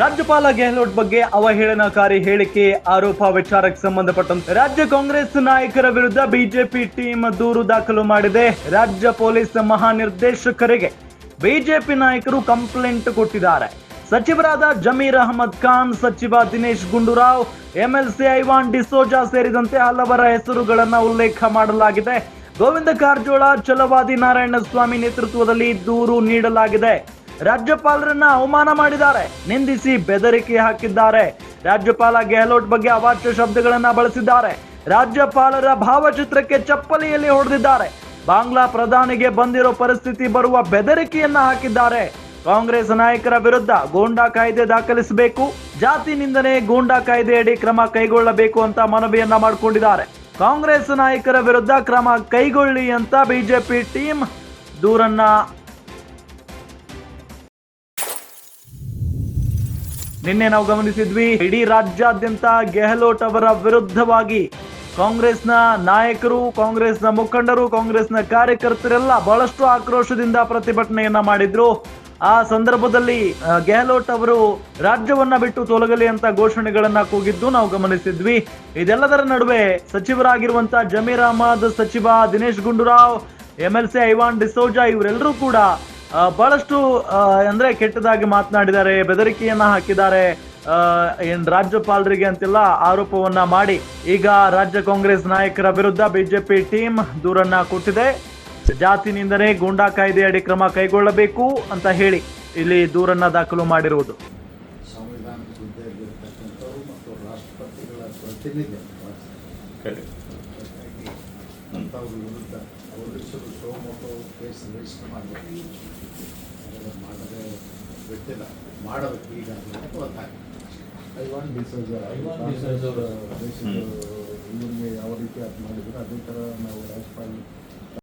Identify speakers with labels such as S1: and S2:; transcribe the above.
S1: ರಾಜ್ಯಪಾಲ ಗೆಹ್ಲೋಟ್ ಬಗ್ಗೆ ಅವಹೇಳನಕಾರಿ ಹೇಳಿಕೆ ಆರೋಪ ವಿಚಾರಕ್ಕೆ ಸಂಬಂಧಪಟ್ಟಂತೆ ರಾಜ್ಯ ಕಾಂಗ್ರೆಸ್ ನಾಯಕರ ವಿರುದ್ಧ ಬಿಜೆಪಿ ಟೀಮ್ ದೂರು ದಾಖಲು ಮಾಡಿದೆ. ರಾಜ್ಯ ಪೊಲೀಸ್ ಮಹಾನಿರ್ದೇಶಕರಿಗೆ ಬಿಜೆಪಿ ನಾಯಕರು ಕಂಪ್ಲೇಂಟ್ ಕೊಟ್ಟಿದ್ದಾರೆ. ಸಚಿವರಾದ ಜಮೀರ್ ಅಹಮದ್ ಖಾನ್, ಸಚಿವ ದಿನೇಶ್ ಗುಂಡೂರಾವ್, ಎಂಎಲ್ಸಿ ಐವಾನ್ ಡಿಸೋಜಾ ಸೇರಿದಂತೆ ಹಲವರ ಹೆಸರುಗಳನ್ನ ಉಲ್ಲೇಖ ಮಾಡಲಾಗಿದೆ. ಗೋವಿಂದ ಕಾರಜೋಳ, ಛಲವಾದಿ ನಾರಾಯಣಸ್ವಾಮಿ ನೇತೃತ್ವದಲ್ಲಿ ದೂರು ನೀಡಲಾಗಿದೆ. ರಾಜ್ಯಪಾಲರನ್ನ ಅವಮಾನ ಮಾಡಿದ್ದಾರೆ, ನಿಂದಿಸಿ ಬೆದರಿಕೆ ಹಾಕಿದ್ದಾರೆ. ರಾಜ್ಯಪಾಲ ಗೆಹ್ಲೋಟ್ ಬಗ್ಗೆ ಅವಾಚ್ಯ ಶಬ್ದಗಳನ್ನ ಬಳಸಿದ್ದಾರೆ. ರಾಜ್ಯಪಾಲರ ಭಾವಚಿತ್ರಕ್ಕೆ ಚಪ್ಪಲಿಯಲ್ಲಿ ಹೊಡೆದಿದ್ದಾರೆ. ಬಾಂಗ್ಲಾ ಪ್ರಧಾನಿಗೆ ಬಂದಿರೋ ಪರಿಸ್ಥಿತಿ ಬರುವ ಬೆದರಿಕೆಯನ್ನ ಹಾಕಿದ್ದಾರೆ. ಕಾಂಗ್ರೆಸ್ ನಾಯಕರ ವಿರುದ್ಧ ಗೂಂಡಾ ಕಾಯ್ದೆ ದಾಖಲಿಸಬೇಕು, ಜಾತಿ ನಿಂದನೆ ಗೂಂಡಾ ಕಾಯ್ದೆಯಡಿ ಕ್ರಮ ಕೈಗೊಳ್ಳಬೇಕು ಅಂತ ಮನವಿಯನ್ನ ಮಾಡಿಕೊಂಡಿದ್ದಾರೆ. ಕಾಂಗ್ರೆಸ್ ನಾಯಕರ ವಿರುದ್ಧ ಕ್ರಮ ಕೈಗೊಳ್ಳಿ ಅಂತ ಬಿಜೆಪಿ ಟೀಮ್ ದೂರನ್ನ ನಿನ್ನೆ ನಾವು ಗಮನಿಸಿದ್ವಿ. ಇಡೀ ರಾಜ್ಯಾದ್ಯಂತ ಗೆಹ್ಲೋಟ್ ಅವರ ವಿರುದ್ಧವಾಗಿ ಕಾಂಗ್ರೆಸ್ನ ನಾಯಕರು, ಕಾಂಗ್ರೆಸ್ನ ಮುಖಂಡರು, ಕಾಂಗ್ರೆಸ್ನ ಕಾರ್ಯಕರ್ತರೆಲ್ಲ ಬಹಳಷ್ಟು ಆಕ್ರೋಶದಿಂದ ಪ್ರತಿಭಟನೆಯನ್ನ ಮಾಡಿದ್ರು. ಆ ಸಂದರ್ಭದಲ್ಲಿ ಗೆಹ್ಲೋಟ್ ಅವರು ರಾಜ್ಯವನ್ನ ಬಿಟ್ಟು ತೊಲಗಲಿ ಅಂತ ಘೋಷಣೆಗಳನ್ನ ಕೂಗಿದ್ದು ನಾವು ಗಮನಿಸಿದ್ವಿ. ಇದೆಲ್ಲದರ ನಡುವೆ ಸಚಿವರಾಗಿರುವಂತಹ ಜಮೀರ್ ಅಹಮದ್, ಸಚಿವ ದಿನೇಶ್ ಗುಂಡೂರಾವ್, ಎಂಎಲ್ಸಿ ಐವಾನ್ ಡಿಸೋಜಾ ಇವರೆಲ್ಲರೂ ಕೂಡ ಬಹಳಷ್ಟು ಅಂದ್ರೆ ಕೆಟ್ಟದಾಗಿ ಮಾತನಾಡಿದ್ದಾರೆ, ಬೆದರಿಕೆಯನ್ನ ಹಾಕಿದ್ದಾರೆ. ರಾಜ್ಯಪಾಲರಿಗೆ ಅಂತೆಲ್ಲ ಆರೋಪವನ್ನ ಮಾಡಿ ಈಗ ರಾಜ್ಯ ಕಾಂಗ್ರೆಸ್ ನಾಯಕರ ವಿರುದ್ಧ ಬಿಜೆಪಿ ಟೀಮ್ ದೂರನ್ನ ಕೊಟ್ಟಿದೆ. ಜಾತಿ ನಿಂದನೆ ಗೂಂಡಾ ಕಾಯ್ದೆಯಡಿ ಕ್ರಮ ಕೈಗೊಳ್ಳಬೇಕು ಅಂತ ಹೇಳಿ ಇಲ್ಲಿ ದೂರನ್ನ ದಾಖಲು ಮಾಡಿರುವುದು.
S2: ಸಂವಿಧಾನದ ಹುದ್ದೆಯಲ್ಲಿರ್ತಕ್ಕಂಥವ್ರು ಮತ್ತು ರಾಷ್ಟ್ರಪತಿಗಳ ಪ್ರತಿನಿಧಿ ಅಂಥವ್ರ ವಿರುದ್ಧ ಪೊಲೀಸರು ಸೋಮೋಟೋ ಕೇಸ್ ರಿಜಿಸ್ಟರ್ ಮಾಡಬೇಕು. ಮಾಡದೆ ಗೊತ್ತಿಲ್ಲ, ಮಾಡಬೇಕು ಈಗಾಗಲೇ ಅಂತ ಗೊತ್ತಾಗ್ತದೆ. ಐವಾನ್ ಡಿಸೋಜಾ ದೇಶದ ಇವರಿಗೆ ಯಾವ ರೀತಿ ಅದು ಮಾಡಿದ್ರು ಅದೇ ಥರ ನಾವು ರಾಜ್ಯಪಾಲ